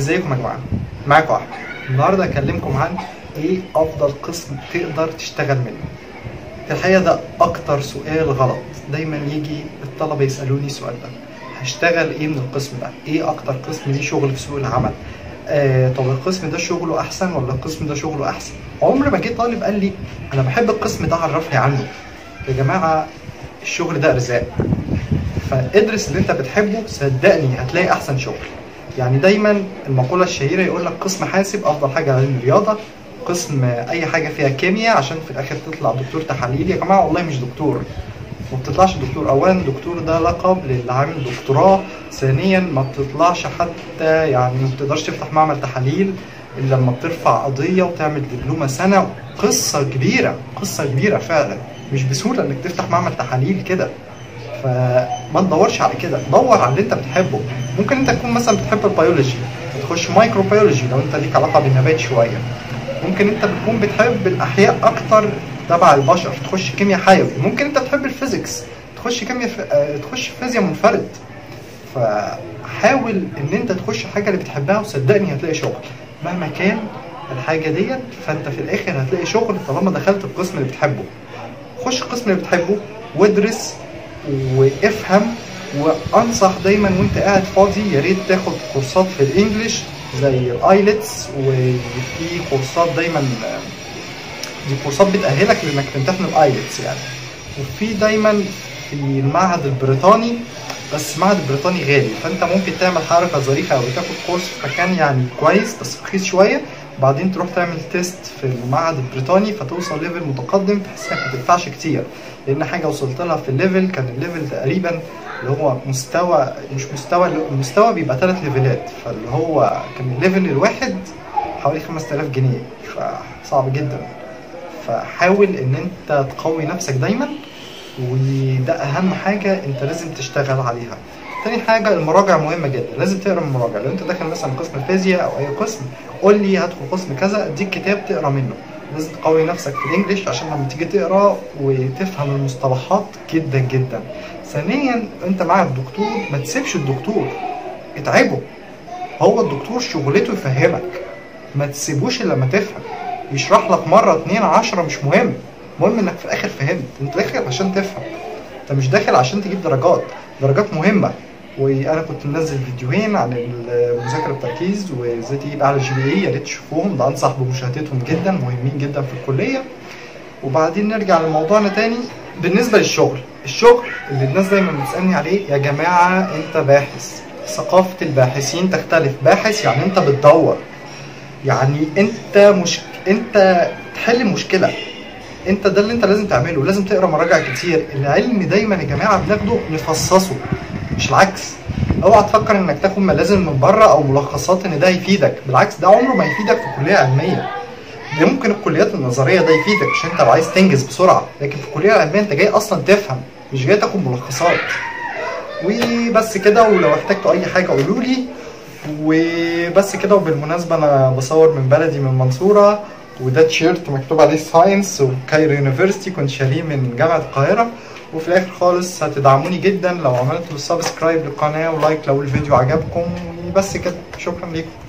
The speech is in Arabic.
ازيكم يا جماعه؟ معاكم احمد. النهارده هكلمكم عن ايه افضل قسم تقدر تشتغل منه. في الحقيقه ده اكتر سؤال غلط، دايما يجي الطلبه يسالوني السؤال ده: هشتغل ايه من القسم ده؟ ايه اكتر قسم ليه شغل في سوق العمل؟ طب القسم ده شغله احسن ولا القسم ده شغله احسن؟ عمر ما جه طالب قال لي انا بحب القسم ده عرفني عنه. يا جماعه الشغل ده ارزاق، فادرس اللي انت بتحبه، صدقني هتلاقي احسن شغل. يعني دايما المقوله الشهيره يقول لك قسم حاسب افضل حاجه علم رياضه، قسم اي حاجه فيها كيمياء عشان في الاخر تطلع دكتور تحاليل. يا جماعه والله مش دكتور، ما بتطلعش دكتور. اولا دكتور ده لقب للي عامل دكتوراه، ثانيا ما بتطلعش حتى، يعني ما بتقدرش تفتح معمل تحاليل الا لما بترفع قضيه وتعمل دبلومه سنه. قصه كبيره، قصه كبيره فعلا، مش بسهوله انك تفتح معمل تحاليل كده. فما تدورش على كده، دور على اللي انت بتحبه. ممكن انت تكون مثلا بتحب البيولوجي تخش مايكرو بيولوجي لو انت ليك علاقه بالنبات شويه. ممكن انت بتكون بتحب الاحياء اكتر تبع البشر تخش كيمياء حيوي. ممكن انت بتحب الفيزيكس تخش كيمياء تخش فيزياء منفرد. فحاول ان انت تخش حاجه اللي بتحبها، وصدقني هتلاقي شغل مهما كان الحاجه ديت. فانت في الاخر هتلاقي شغل طالما دخلت القسم اللي بتحبه. خش القسم اللي بتحبه وادرس وافهم. وانصح دايما وانت قاعد فاضي يا ريت تاخد كورسات في الانجليش زي الايلتس، وفي كورسات دايما دي كورسات بتأهلك لانك تمتحن الايلتس يعني. وفي دايما في المعهد البريطاني، بس المعهد البريطاني غالي، فانت ممكن تعمل حركه ظريفه او تاخد كورس في مكان يعني كويس بس رخيص شويه، وبعدين تروح تعمل تيست في المعهد البريطاني فتوصل ليفل متقدم بحيث انك ما تدفعش كتير. لان حاجه وصلت لها في الليفل كان الليفل تقريبا اللي هو مستوى، مش مستوى، المستوى بيبقى 3 ليفلات، فاللي هو كان الليفل الواحد حوالي 5000 جنيه، فصعب جدا. فحاول ان انت تقوي نفسك دايما، وده اهم حاجه انت لازم تشتغل عليها. تاني حاجه المراجع مهمه جدا، لازم تقرا المراجع. لو انت داخل مثلا قسم الفيزياء او اي قسم، قول لي هدخل قسم كذا، اديك كتاب تقرا منه. لازم تقوي نفسك في الانجليش عشان لما تيجي تقرا وتفهم المصطلحات جدا جدا. ثانيا انت مع الدكتور ما تسيبش الدكتور، اتعبه. هو الدكتور شغلته يفهمك، ما تسيبوش الا لما تفهم. يشرح لك مره 2 10 مش مهم، المهم انك في الاخر فهمت. انت داخل عشان تفهم، انت مش داخل عشان تجيب درجات. درجات مهمه، وانا كنت منزل فيديوهين عن المذاكره بتركيز وازاي تجيب اعلى GPA، يا ريت تشوفوهم، ده انصح بمشاهدتهم جدا، مهمين جدا في الكليه. وبعدين نرجع لموضوعنا تاني. بالنسبه للشغل، الشغل اللي الناس دايما بتسالني عليه: يا جماعه انت باحث، ثقافه الباحثين تختلف. باحث يعني انت بتدور، يعني انت تحل مشكله. انت ده اللي انت لازم تعمله، لازم تقرا مراجع كتير. العلم دايما يا جماعه بناخده نفصصه، مش العكس. اوعى تفكر انك تاخد ملازم من بره او ملخصات ان ده يفيدك، بالعكس ده عمره ما يفيدك في كليه علميه. ده ممكن الكليات النظريه ده يفيدك عشان انت لو عايز تنجز بسرعه، لكن في الكليه العلميه انت جاي اصلا تفهم، مش جاي تاخد ملخصات. وبس كده، ولو احتجتوا اي حاجه قولوا لي. وبس كده. وبالمناسبه انا بصور من بلدي، من المنصوره، وده تيشيرت مكتوب عليه ساينس وكايرو يونيفرسيتي، كنت شاريه من جامعه القاهره. وفي الاخر خالص هتدعموني جدا لو عملتوا سبسكرايب للقناه ولايك لو الفيديو عجبكم. وبس كده، شكرا ليكم.